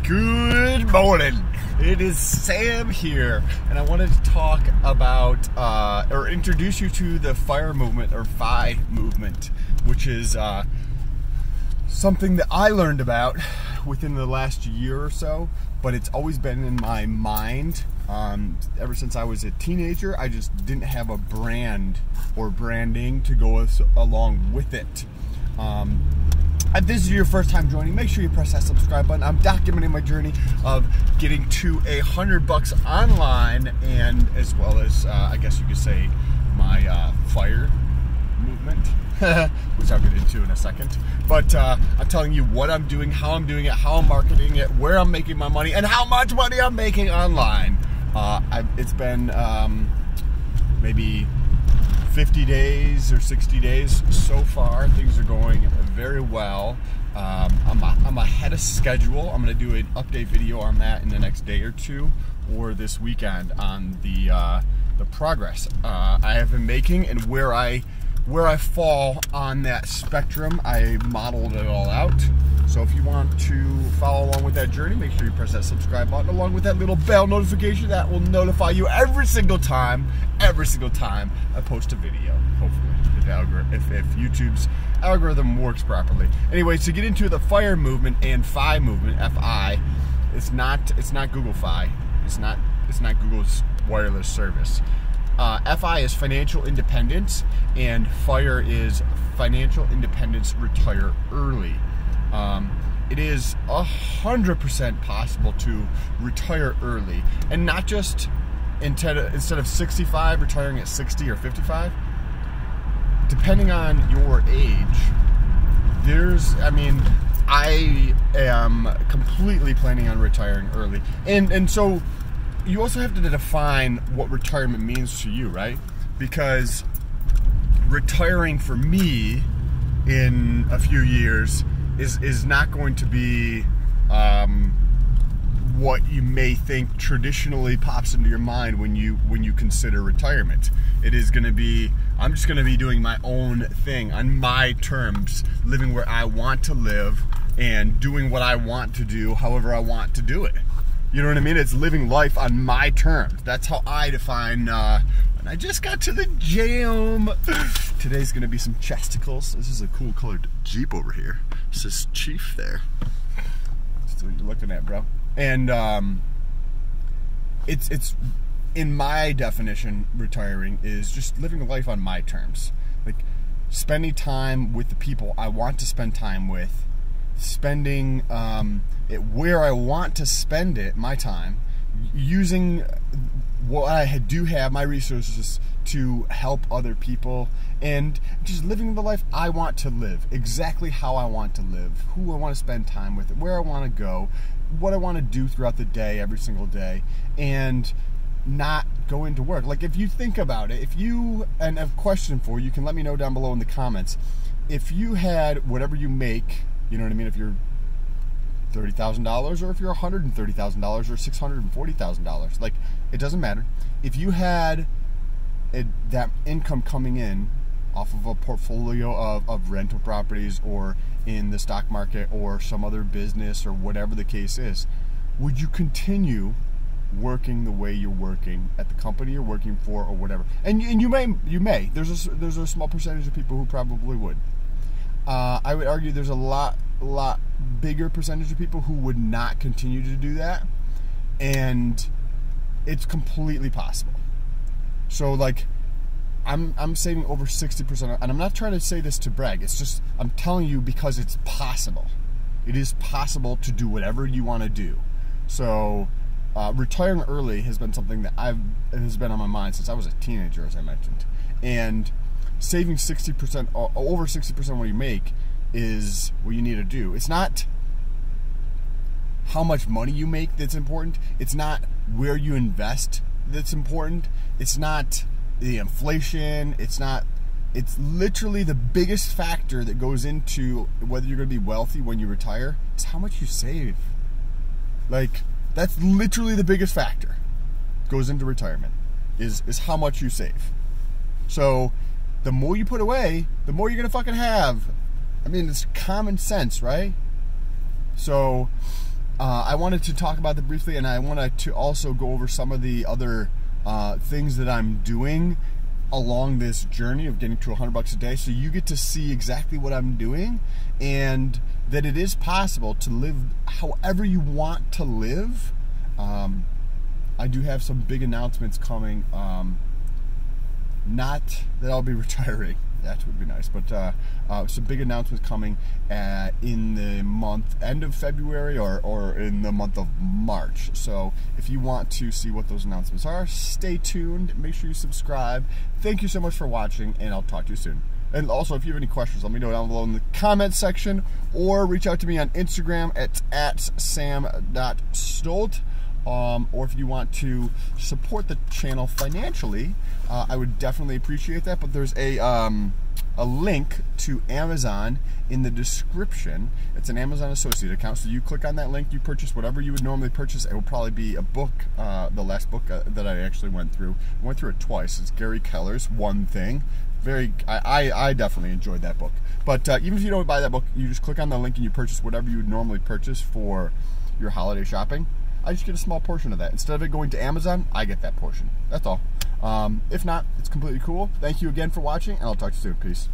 Good morning. It is Sam here, and I wanted to talk about or introduce you to the FIRE movement, or FI movement, which is something that I learned about within the last year or so, but it's always been in my mind ever since I was a teenager. I just didn't have a brand or branding to go along with it. If this is your first time joining, make sure you press that subscribe button. I'm documenting my journey of getting to $100 online, and as well as, I guess you could say, my FIRE movement, which I'll get into in a second. But I'm telling you what I'm doing, how I'm doing it, how I'm marketing it, where I'm making my money, and how much money I'm making online. It's been maybe 50 days or 60 days so far. Things are going very well. I'm ahead of schedule. I'm going to do an update video on that in the next day or two, or this weekend, on the progress I have been making and where I fall on that spectrum. I modeled it all out. So if you want to follow along with that journey, make sure you press that subscribe button along with that little bell notification that will notify you every single time I post a video, hopefully, if YouTube's algorithm works properly. Anyway, to get into the FIRE movement and FI movement, F-I, it's not Google Fi. It's not Google's wireless service. FI is financial independence, and FIRE is financial independence retire early. It is 100% possible to retire early, and not just instead of 65, retiring at 60 or 55. Depending on your age, I am completely planning on retiring early, and so you also have to define what retirement means to you, right? Because retiring for me in a few years is not going to be what you may think traditionally pops into your mind when you consider retirement. It is going to be, I'm just going to be doing my own thing on my terms, living where I want to live and doing what I want to do however I want to do it. You know what I mean? It's living life on my terms. That's how I define, and I just got to the gym. Today's gonna be some chesticles. This is a cool colored Jeep over here. This is Chief there. That's what you're looking at, bro. And it's in my definition, retiring is just living a life on my terms. Like spending time with the people I want to spend time with, spending it where I want to spend it, my time, using what I do have, my resources, to help other people, and just living the life I want to live, exactly how I want to live, who I want to spend time with, where I want to go, what I want to do throughout the day, every single day, and not go into work. Like, if you think about it, and a question for you, can let me know down below in the comments, if you had whatever you make, you know what I mean, if you're $30,000 or if you're $130,000 or $640,000, like, it doesn't matter. If you had that income coming in off of a portfolio of rental properties, or in the stock market, or some other business, or whatever the case is, would you continue working the way you're working at the company you're working for, or whatever? And you may. There's a small percentage of people who probably would. I would argue there's a lot bigger percentage of people who would not continue to do that, and it's completely possible. So, like, I'm saving over 60%, and I'm not trying to say this to brag. It's just, I'm telling you because it's possible. It is possible to do whatever you want to do. So, retiring early has been something that has been on my mind since I was a teenager, as I mentioned, and saving 60%, over 60% of what you make, is what you need to do. It's not how much money you make that's important. It's not where you invest that's important. It's not the inflation. It's literally the biggest factor that goes into whether you're going to be wealthy when you retire. It's how much you save. Like, that's literally the biggest factor goes into retirement, is how much you save. So the more you put away, the more you're going to fucking have. I mean, it's common sense, right? So I wanted to talk about that briefly, and I wanted to also go over some of the other things that I'm doing along this journey of getting to $100 a day, so you get to see exactly what I'm doing, and that it is possible to live however you want to live. I do have some big announcements coming. Not that I'll be retiring. That would be nice, but some big announcements coming in the end of February or in the month of March. So if you want to see what those announcements are, stay tuned. Make sure you subscribe. Thank you so much for watching, and I'll talk to you soon. And also, if you have any questions, let me know down below in the comments section, or reach out to me on Instagram at sam.stolt. Or if you want to support the channel financially, I would definitely appreciate that. But there's a link to Amazon in the description. It's an Amazon Associate account, so you click on that link, you purchase whatever you would normally purchase. It will probably be a book, the last book that I actually went through. I went through it twice. It's Gary Keller's One Thing. I definitely enjoyed that book. But even if you don't buy that book, you just click on the link and you purchase whatever you would normally purchase for your holiday shopping. I just get a small portion of that. Instead of it going to Amazon, I get that portion. That's all. If not, it's completely cool. Thank you again for watching, and I'll talk to you soon. Peace.